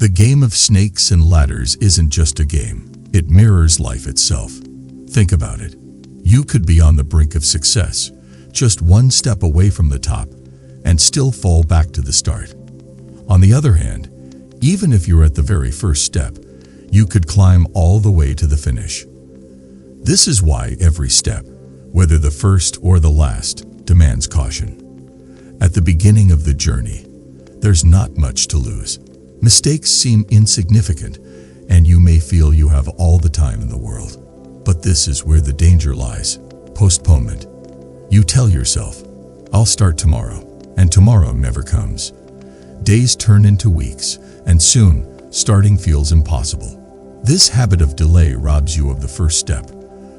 The game of snakes and ladders isn't just a game. It mirrors life itself. Think about it. You could be on the brink of success, just one step away from the top, and still fall back to the start. On the other hand, even if you're at the very first step, you could climb all the way to the finish. This is why every step, whether the first or the last, demands caution. At the beginning of the journey, there's not much to lose. Mistakes seem insignificant, and you may feel you have all the time in the world. But this is where the danger lies: postponement. You tell yourself, "I'll start tomorrow," and tomorrow never comes. Days turn into weeks, and soon, starting feels impossible. This habit of delay robs you of the first step,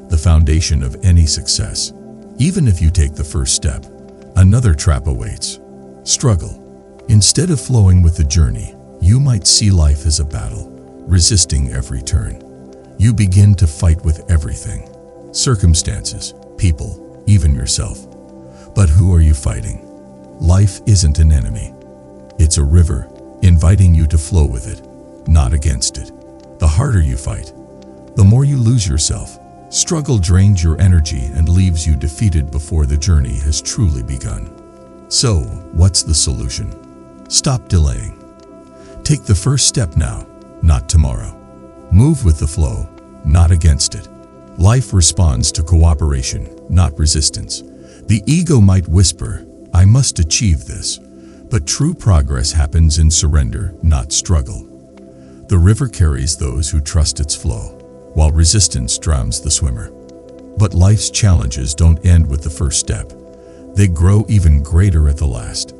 the foundation of any success. Even if you take the first step, another trap awaits: struggle. Instead of flowing with the journey, you might see life as a battle, resisting every turn. You begin to fight with everything: circumstances, people, even yourself. But who are you fighting? Life isn't an enemy. It's a river, inviting you to flow with it, not against it. The harder you fight, the more you lose yourself. Struggle drains your energy and leaves you defeated before the journey has truly begun. So, what's the solution? Stop delaying. Take the first step now, not tomorrow. Move with the flow, not against it. Life responds to cooperation, not resistance. The ego might whisper, "I must achieve this," but true progress happens in surrender, not struggle. The river carries those who trust its flow, while resistance drowns the swimmer. But life's challenges don't end with the first step. They grow even greater at the last.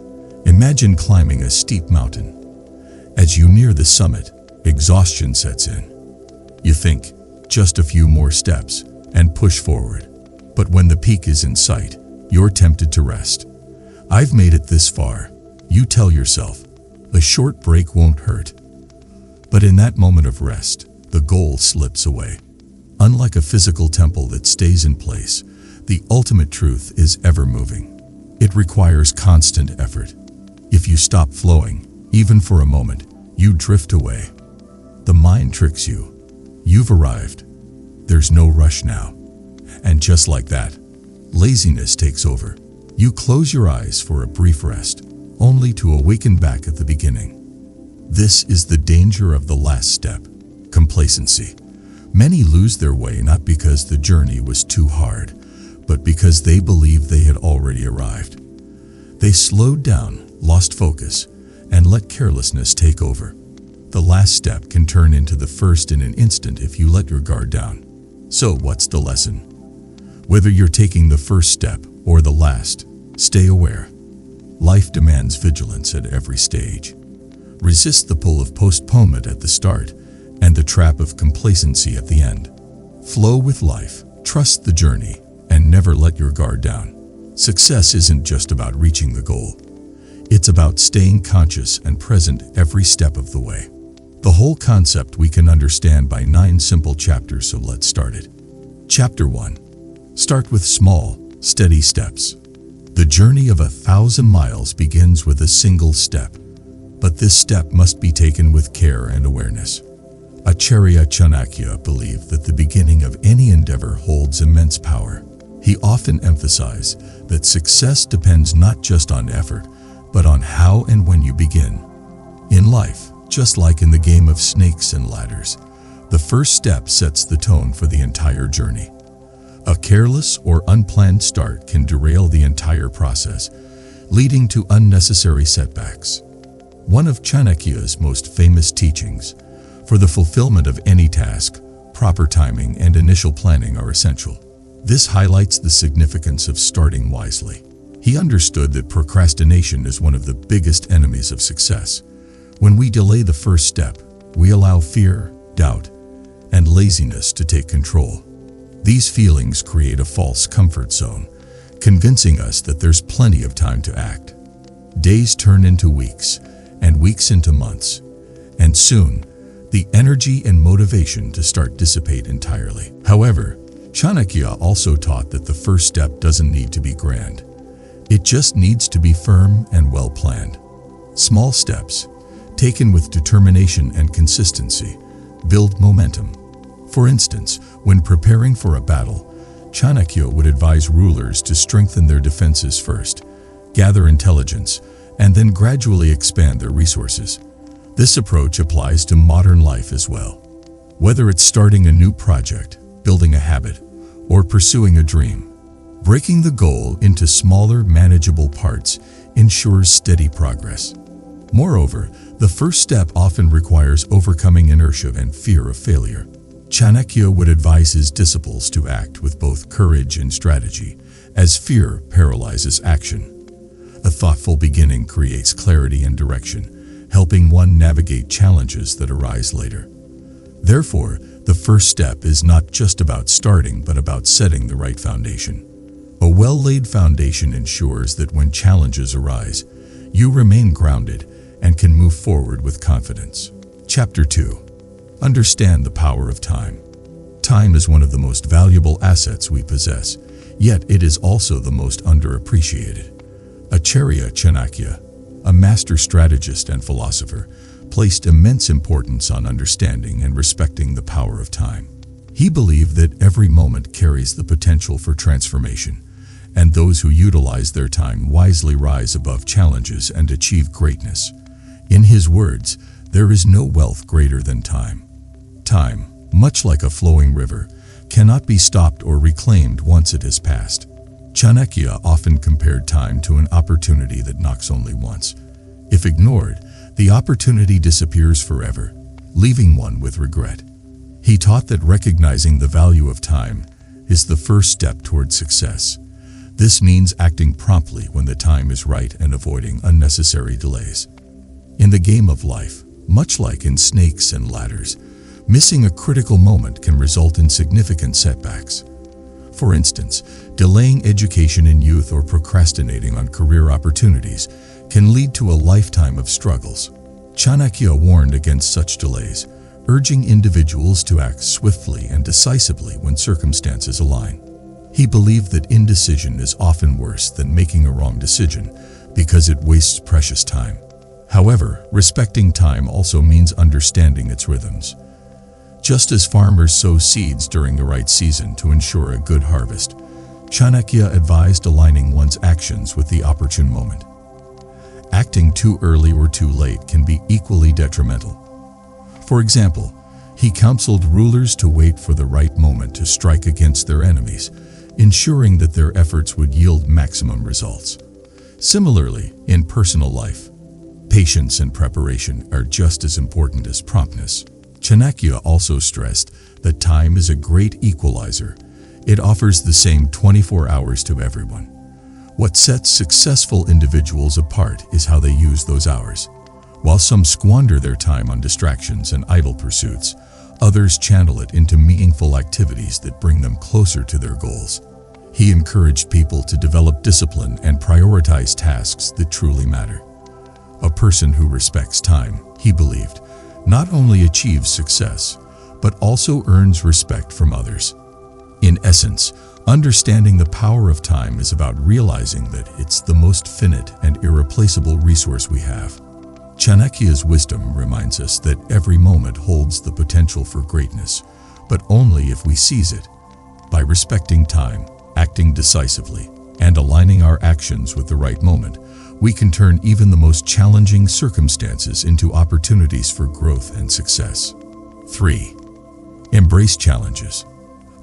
Imagine climbing a steep mountain. As you near the summit, exhaustion sets in. You think, just a few more steps, and push forward. But when the peak is in sight, you're tempted to rest. "I've made it this far," you tell yourself. "A short break won't hurt." But in that moment of rest, the goal slips away. Unlike a physical temple that stays in place, the ultimate truth is ever moving. It requires constant effort. If you stop flowing, even for a moment, you drift away. The mind tricks you. You've arrived. There's no rush now. And just like that, laziness takes over. You close your eyes for a brief rest, only to awaken back at the beginning. This is the danger of the last step: complacency. Many lose their way not because the journey was too hard, but because they believed they had already arrived. They slowed down, lost focus, and let carelessness take over. The last step can turn into the first in an instant if you let your guard down. So what's the lesson? Whether you're taking the first step or the last, stay aware. Life demands vigilance at every stage. Resist the pull of postponement at the start and the trap of complacency at the end. Flow with life, trust the journey, and never let your guard down. Success isn't just about reaching the goal. It's about staying conscious and present every step of the way. The whole concept we can understand by 9 simple chapters, so let's start it. Chapter 1. Start with small, steady steps. The journey of 1,000 miles begins with a single step, but this step must be taken with care and awareness. Acharya Chanakya believed that the beginning of any endeavor holds immense power. He often emphasized that success depends not just on effort, but on how and when you begin. In life, just like in the game of snakes and ladders, the first step sets the tone for the entire journey. A careless or unplanned start can derail the entire process, leading to unnecessary setbacks. One of Chanakya's most famous teachings: for the fulfillment of any task, proper timing and initial planning are essential. This highlights the significance of starting wisely. He understood that procrastination is one of the biggest enemies of success. When we delay the first step, we allow fear, doubt, and laziness to take control. These feelings create a false comfort zone, convincing us that there's plenty of time to act. Days turn into weeks, and weeks into months, and soon, the energy and motivation to start dissipate entirely. However, Chanakya also taught that the first step doesn't need to be grand. It just needs to be firm and well planned. Small steps, taken with determination and consistency, build momentum. For instance, when preparing for a battle, Chanakya would advise rulers to strengthen their defenses first, gather intelligence, and then gradually expand their resources. This approach applies to modern life as well. Whether it's starting a new project, building a habit, or pursuing a dream, breaking the goal into smaller, manageable parts ensures steady progress. Moreover, the first step often requires overcoming inertia and fear of failure. Chanakya would advise his disciples to act with both courage and strategy, as fear paralyzes action. A thoughtful beginning creates clarity and direction, helping one navigate challenges that arise later. Therefore, the first step is not just about starting, but about setting the right foundation. A well-laid foundation ensures that when challenges arise, you remain grounded and can move forward with confidence. Chapter 2. Understand the power of time. Time is one of the most valuable assets we possess, yet it is also the most underappreciated. Acharya Chanakya, a master strategist and philosopher, placed immense importance on understanding and respecting the power of time. He believed that every moment carries the potential for transformation, and those who utilize their time wisely rise above challenges and achieve greatness. In his words, there is no wealth greater than time. Time, much like a flowing river, cannot be stopped or reclaimed once it has passed. Chanakya often compared time to an opportunity that knocks only once. If ignored, the opportunity disappears forever, leaving one with regret. He taught that recognizing the value of time is the first step toward success. This means acting promptly when the time is right and avoiding unnecessary delays. In the game of life, much like in snakes and ladders, missing a critical moment can result in significant setbacks. For instance, delaying education in youth or procrastinating on career opportunities can lead to a lifetime of struggles. Chanakya warned against such delays, urging individuals to act swiftly and decisively when circumstances align. He believed that indecision is often worse than making a wrong decision because it wastes precious time. However, respecting time also means understanding its rhythms. Just as farmers sow seeds during the right season to ensure a good harvest, Chanakya advised aligning one's actions with the opportune moment. Acting too early or too late can be equally detrimental. For example, he counseled rulers to wait for the right moment to strike against their enemies, ensuring that their efforts would yield maximum results. Similarly, in personal life, patience and preparation are just as important as promptness. Chanakya also stressed that time is a great equalizer. It offers the same 24 hours to everyone. What sets successful individuals apart is how they use those hours. While some squander their time on distractions and idle pursuits, others channel it into meaningful activities that bring them closer to their goals. He encouraged people to develop discipline and prioritize tasks that truly matter. A person who respects time, he believed, not only achieves success, but also earns respect from others. In essence, understanding the power of time is about realizing that it's the most finite and irreplaceable resource we have. Chanakya's wisdom reminds us that every moment holds the potential for greatness, but only if we seize it. By respecting time, acting decisively, and aligning our actions with the right moment, we can turn even the most challenging circumstances into opportunities for growth and success. 3. Embrace challenges.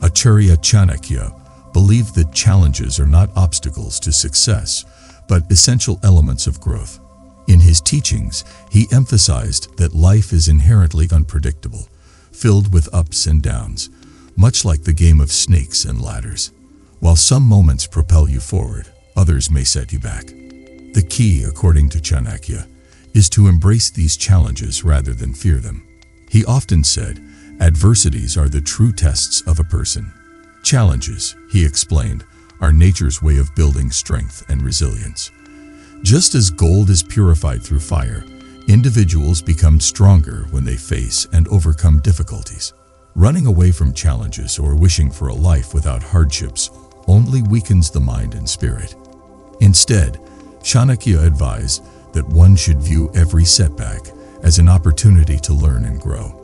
Acharya Chanakya believed that challenges are not obstacles to success, but essential elements of growth. In his teachings, he emphasized that life is inherently unpredictable, filled with ups and downs, much like the game of snakes and ladders. While some moments propel you forward, others may set you back. The key, according to Chanakya, is to embrace these challenges rather than fear them. He often said, adversities are the true tests of a person. Challenges, he explained, are nature's way of building strength and resilience. Just as gold is purified through fire, individuals become stronger when they face and overcome difficulties. Running away from challenges or wishing for a life without hardships only weakens the mind and spirit. Instead, Chanakya advised that one should view every setback as an opportunity to learn and grow.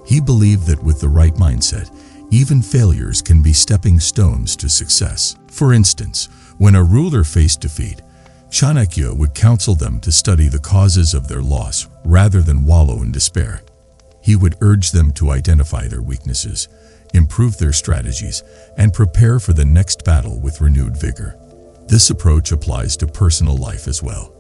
He believed that with the right mindset, even failures can be stepping stones to success. For instance, when a ruler faced defeat, Chanakya would counsel them to study the causes of their loss rather than wallow in despair. He would urge them to identify their weaknesses, improve their strategies, and prepare for the next battle with renewed vigor. This approach applies to personal life as well.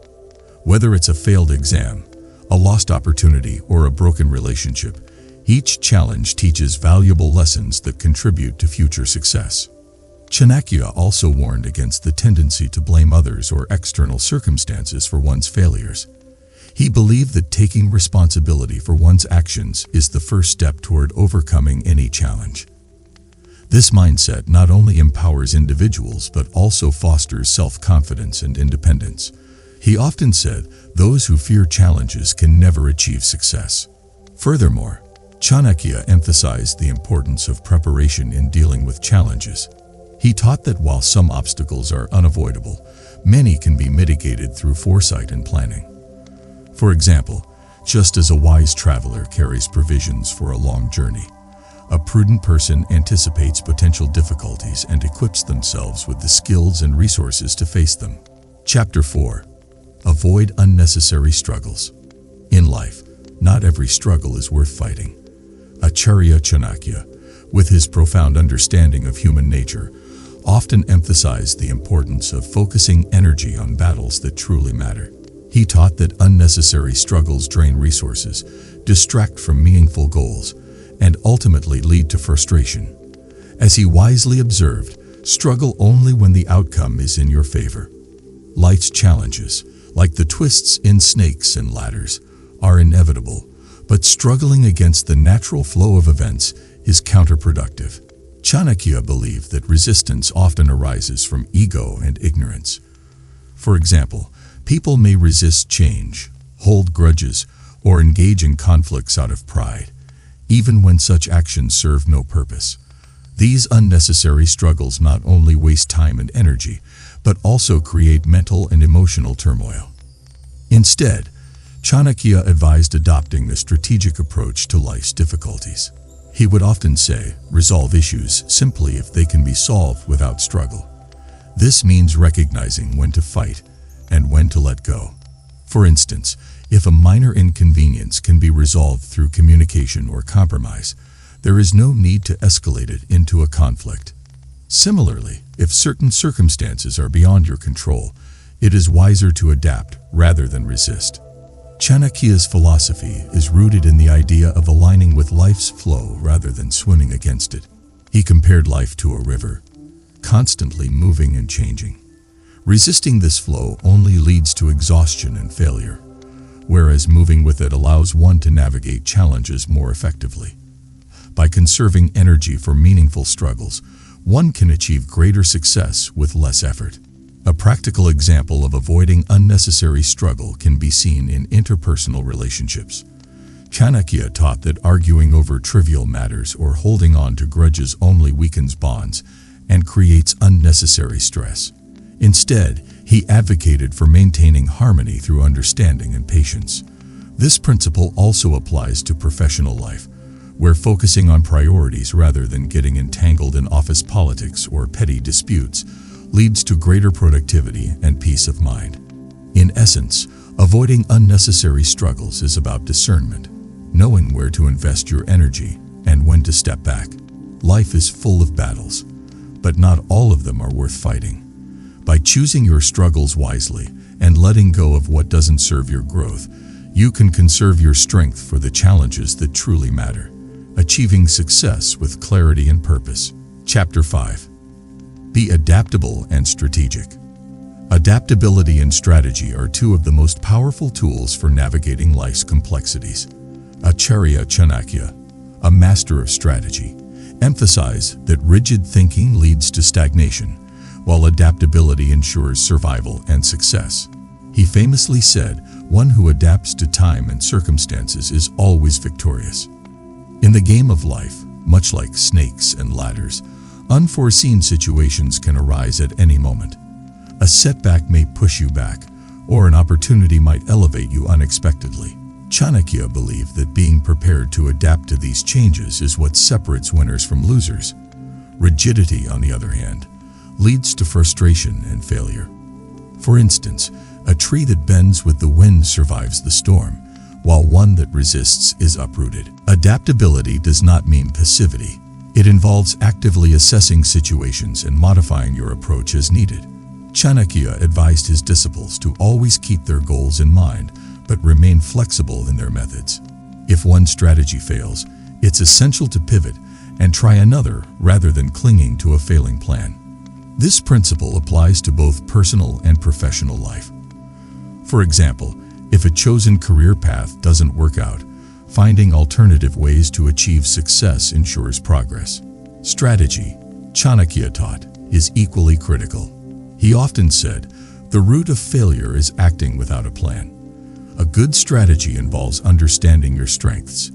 Whether it's a failed exam, a lost opportunity, or a broken relationship, each challenge teaches valuable lessons that contribute to future success. Chanakya also warned against the tendency to blame others or external circumstances for one's failures. He believed that taking responsibility for one's actions is the first step toward overcoming any challenge. This mindset not only empowers individuals but also fosters self-confidence and independence. He often said, "Those who fear challenges can never achieve success." Furthermore, Chanakya emphasized the importance of preparation in dealing with challenges. He taught that while some obstacles are unavoidable, many can be mitigated through foresight and planning. For example, just as a wise traveler carries provisions for a long journey, a prudent person anticipates potential difficulties and equips themselves with the skills and resources to face them. Chapter 4. Avoid unnecessary struggles. In life, not every struggle is worth fighting. Acharya Chanakya, with his profound understanding of human nature, often emphasized the importance of focusing energy on battles that truly matter. He taught that unnecessary struggles drain resources, distract from meaningful goals, and ultimately lead to frustration. As he wisely observed, struggle only when the outcome is in your favor. Life's challenges, like the twists in snakes and ladders, are inevitable, but struggling against the natural flow of events is counterproductive. Chanakya believed that resistance often arises from ego and ignorance. For example, people may resist change, hold grudges, or engage in conflicts out of pride, even when such actions serve no purpose. These unnecessary struggles not only waste time and energy, but also create mental and emotional turmoil. Instead, Chanakya advised adopting a strategic approach to life's difficulties. He would often say, "Resolve issues simply if they can be solved without struggle." This means recognizing when to fight and when to let go. For instance, if a minor inconvenience can be resolved through communication or compromise, there is no need to escalate it into a conflict. Similarly, if certain circumstances are beyond your control, it is wiser to adapt rather than resist. Chanakya's philosophy is rooted in the idea of aligning with life's flow rather than swimming against it. He compared life to a river, constantly moving and changing. Resisting this flow only leads to exhaustion and failure, whereas moving with it allows one to navigate challenges more effectively. By conserving energy for meaningful struggles, one can achieve greater success with less effort. A practical example of avoiding unnecessary struggle can be seen in interpersonal relationships. Chanakya taught that arguing over trivial matters or holding on to grudges only weakens bonds and creates unnecessary stress. Instead, he advocated for maintaining harmony through understanding and patience. This principle also applies to professional life, where focusing on priorities rather than getting entangled in office politics or petty disputes leads to greater productivity and peace of mind. In essence, avoiding unnecessary struggles is about discernment, knowing where to invest your energy and when to step back. Life is full of battles, but not all of them are worth fighting. By choosing your struggles wisely and letting go of what doesn't serve your growth, you can conserve your strength for the challenges that truly matter, achieving success with clarity and purpose. Chapter 5. Be adaptable and strategic. Adaptability and strategy are two of the most powerful tools for navigating life's complexities. Acharya Chanakya, a master of strategy, emphasized that rigid thinking leads to stagnation, while adaptability ensures survival and success. He famously said, "One who adapts to time and circumstances is always victorious." In the game of life, much like snakes and ladders, unforeseen situations can arise at any moment. A setback may push you back, or an opportunity might elevate you unexpectedly. Chanakya believed that being prepared to adapt to these changes is what separates winners from losers. Rigidity, on the other hand, leads to frustration and failure. For instance, a tree that bends with the wind survives the storm, while one that resists is uprooted. Adaptability does not mean passivity. It involves actively assessing situations and modifying your approach as needed. Chanakya advised his disciples to always keep their goals in mind, but remain flexible in their methods. If one strategy fails, it's essential to pivot and try another rather than clinging to a failing plan. This principle applies to both personal and professional life. For example, if a chosen career path doesn't work out, finding alternative ways to achieve success ensures progress. Strategy, Chanakya taught, is equally critical. He often said, "The root of failure is acting without a plan." A good strategy involves understanding your strengths,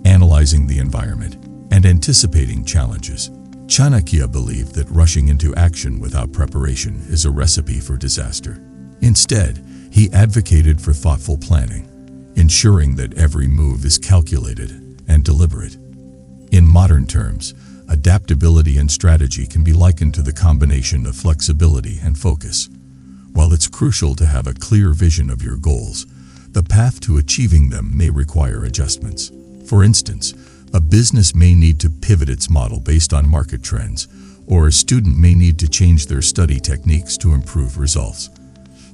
analyzing the environment, and anticipating challenges. Chanakya believed that rushing into action without preparation is a recipe for disaster. Instead, he advocated for thoughtful planning, ensuring that every move is calculated and deliberate. In modern terms, adaptability and strategy can be likened to the combination of flexibility and focus. While it's crucial to have a clear vision of your goals, the path to achieving them may require adjustments. For instance, a business may need to pivot its model based on market trends, or a student may need to change their study techniques to improve results.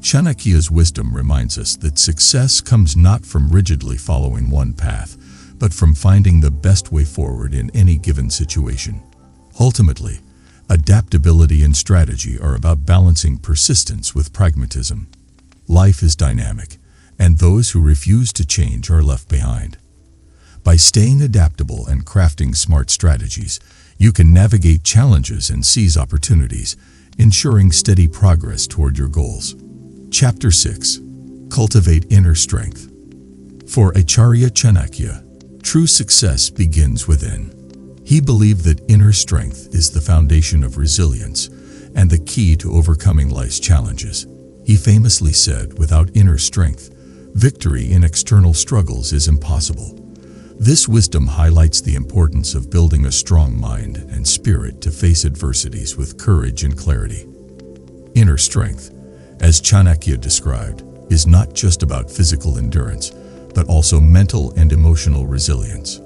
Chanakya's wisdom reminds us that success comes not from rigidly following one path, but from finding the best way forward in any given situation. Ultimately, adaptability and strategy are about balancing persistence with pragmatism. Life is dynamic, and those who refuse to change are left behind. By staying adaptable and crafting smart strategies, you can navigate challenges and seize opportunities, ensuring steady progress toward your goals. Chapter 6. Cultivate Inner Strength. For Acharya Chanakya, true success begins within. He believed that inner strength is the foundation of resilience and the key to overcoming life's challenges. He famously said, "Without inner strength, victory in external struggles is impossible." This wisdom highlights the importance of building a strong mind and spirit to face adversities with courage and clarity. Inner strength, as Chanakya described, is not just about physical endurance, but also mental and emotional resilience.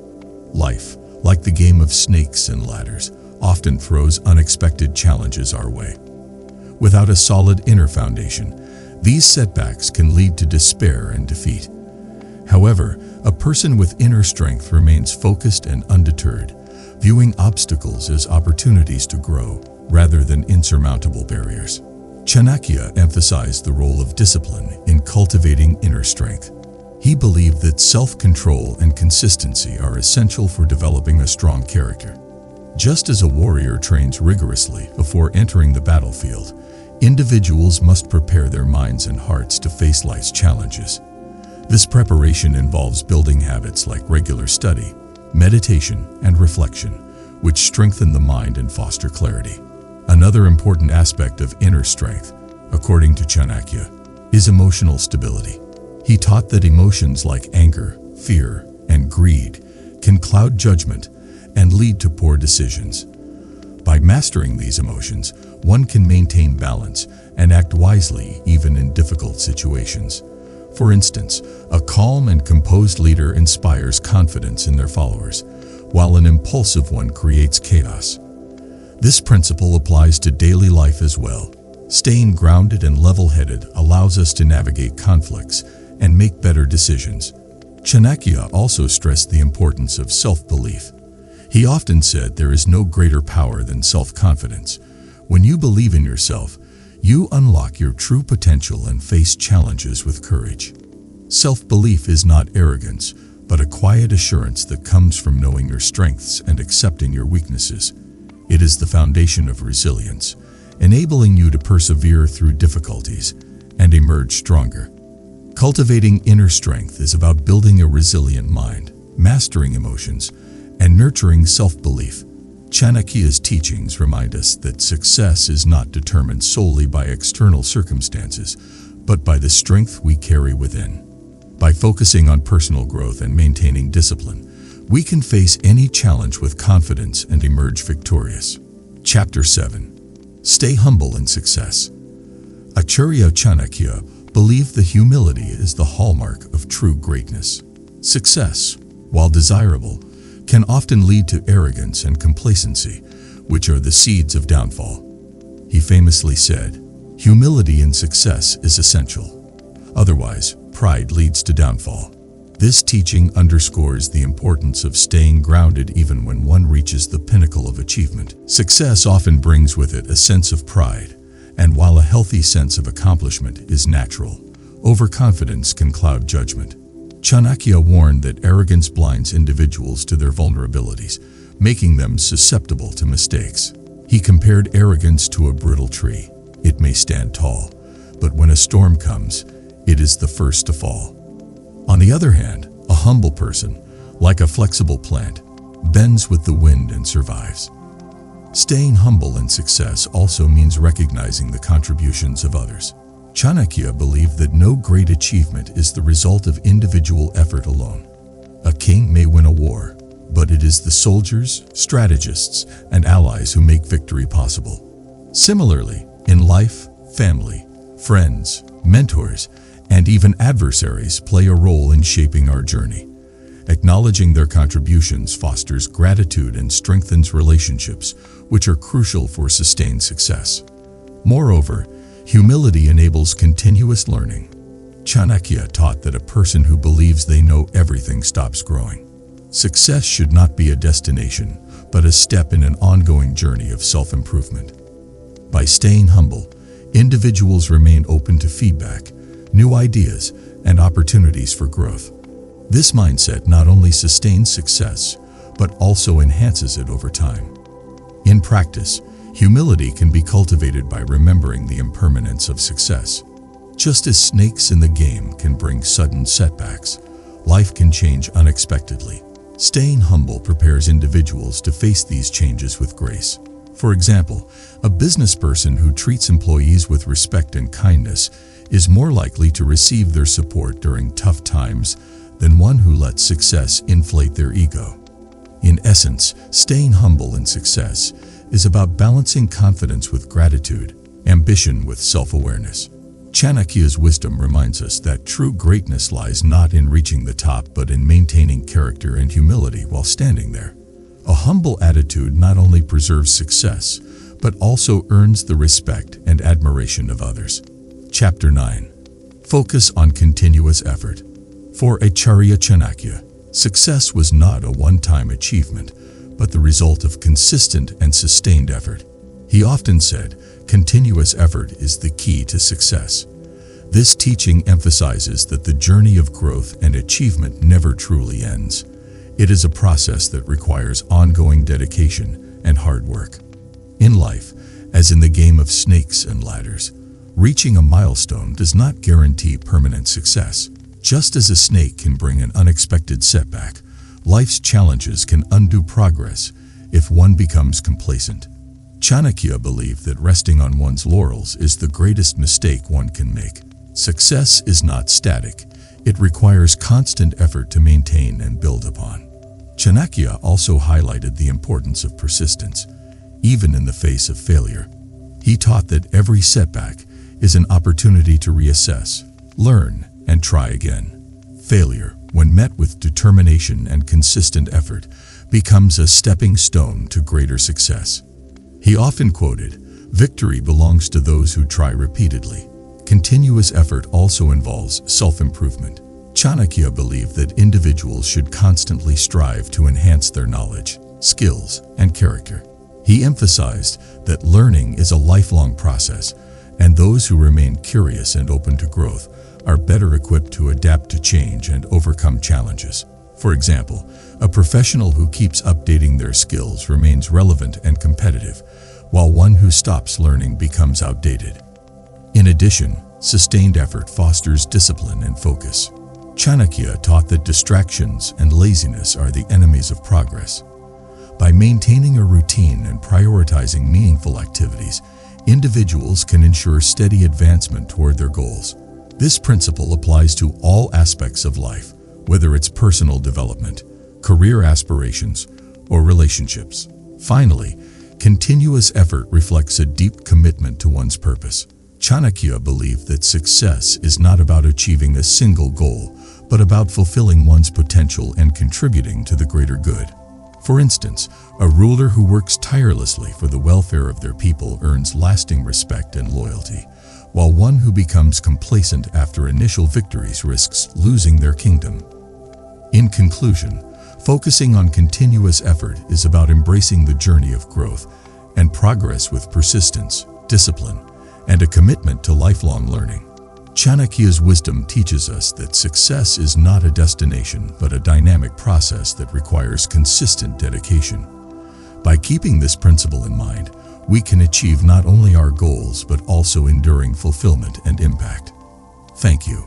Life, like the game of snakes and ladders, often throws unexpected challenges our way. Without a solid inner foundation, these setbacks can lead to despair and defeat. However, a person with inner strength remains focused and undeterred, viewing obstacles as opportunities to grow rather than insurmountable barriers. Chanakya emphasized the role of discipline in cultivating inner strength. He believed that self-control and consistency are essential for developing a strong character. Just as a warrior trains rigorously before entering the battlefield, individuals must prepare their minds and hearts to face life's challenges. This preparation involves building habits like regular study, meditation, and reflection, which strengthen the mind and foster clarity. Another important aspect of inner strength, according to Chanakya, is emotional stability. He taught that emotions like anger, fear, and greed can cloud judgment and lead to poor decisions. By mastering these emotions, one can maintain balance and act wisely even in difficult situations. For instance, a calm and composed leader inspires confidence in their followers, while an impulsive one creates chaos. This principle applies to daily life as well. Staying grounded and level-headed allows us to navigate conflicts and make better decisions. Chanakya also stressed the importance of self-belief. He often said there is no greater power than self-confidence. When you believe in yourself, you unlock your true potential and face challenges with courage. Self-belief is not arrogance, but a quiet assurance that comes from knowing your strengths and accepting your weaknesses. It is the foundation of resilience, enabling you to persevere through difficulties and emerge stronger. Cultivating inner strength is about building a resilient mind, mastering emotions, and nurturing self-belief. Chanakya's teachings remind us that success is not determined solely by external circumstances, but by the strength we carry within. By focusing on personal growth and maintaining discipline, we can face any challenge with confidence and emerge victorious. Chapter 7. Stay humble in success. Acharya Chanakya believed that humility is the hallmark of true greatness. Success, while desirable, can often lead to arrogance and complacency, which are the seeds of downfall. He famously said, "Humility in success is essential. Otherwise, pride leads to downfall." This teaching underscores the importance of staying grounded even when one reaches the pinnacle of achievement. Success often brings with it a sense of pride, and while a healthy sense of accomplishment is natural, overconfidence can cloud judgment. Chanakya warned that arrogance blinds individuals to their vulnerabilities, making them susceptible to mistakes. He compared arrogance to a brittle tree. It may stand tall, but when a storm comes, it is the first to fall. On the other hand, a humble person, like a flexible plant, bends with the wind and survives. Staying humble in success also means recognizing the contributions of others. Chanakya believed that no great achievement is the result of individual effort alone. A king may win a war, but it is the soldiers, strategists, and allies who make victory possible. Similarly, in life, family, friends, mentors, and even adversaries play a role in shaping our journey. Acknowledging their contributions fosters gratitude and strengthens relationships, which are crucial for sustained success. Moreover, humility enables continuous learning. Chanakya taught that a person who believes they know everything stops growing. Success should not be a destination, but a step in an ongoing journey of self-improvement. By staying humble, individuals remain open to feedback, new ideas, and opportunities for growth. This mindset not only sustains success, but also enhances it over time. In practice, humility can be cultivated by remembering the impermanence of success. Just as snakes in the game can bring sudden setbacks, life can change unexpectedly. Staying humble prepares individuals to face these changes with grace. For example, a business person who treats employees with respect and kindness is more likely to receive their support during tough times than one who lets success inflate their ego. In essence, staying humble in success is about balancing confidence with gratitude, ambition with self-awareness. Chanakya's wisdom reminds us that true greatness lies not in reaching the top but in maintaining character and humility while standing there. A humble attitude not only preserves success, but also earns the respect and admiration of others. Chapter 9. Focus on continuous effort. For Acharya Chanakya, success was not a one-time achievement, but the result of consistent and sustained effort. He often said, "Continuous effort is the key to success." This teaching emphasizes that the journey of growth and achievement never truly ends. It is a process that requires ongoing dedication and hard work. In life, as in the game of snakes and ladders, reaching a milestone does not guarantee permanent success. Just as a snake can bring an unexpected setback, life's challenges can undo progress if one becomes complacent. Chanakya believed that resting on one's laurels is the greatest mistake one can make. Success is not static. It requires constant effort to maintain and build upon. Chanakya also highlighted the importance of persistence, even in the face of failure. He taught that every setback is an opportunity to reassess, learn, and try again. Failure, when met with determination and consistent effort, becomes a stepping stone to greater success. He often quoted, "Victory belongs to those who try repeatedly." Continuous effort also involves self-improvement. Chanakya believed that individuals should constantly strive to enhance their knowledge, skills, and character. He emphasized that learning is a lifelong process, and those who remain curious and open to growth are better equipped to adapt to change and overcome challenges. For example, a professional who keeps updating their skills remains relevant and competitive, while one who stops learning becomes outdated. In addition, sustained effort fosters discipline and focus. Chanakya taught that distractions and laziness are the enemies of progress. By maintaining a routine and prioritizing meaningful activities, individuals can ensure steady advancement toward their goals. This principle applies to all aspects of life, whether it's personal development, career aspirations, or relationships. Finally, continuous effort reflects a deep commitment to one's purpose. Chanakya believed that success is not about achieving a single goal, but about fulfilling one's potential and contributing to the greater good. For instance, a ruler who works tirelessly for the welfare of their people earns lasting respect and loyalty, while one who becomes complacent after initial victories risks losing their kingdom. In conclusion, focusing on continuous effort is about embracing the journey of growth and progress with persistence, discipline, and a commitment to lifelong learning. Chanakya's wisdom teaches us that success is not a destination but a dynamic process that requires consistent dedication. By keeping this principle in mind, we can achieve not only our goals but also enduring fulfillment and impact. Thank you.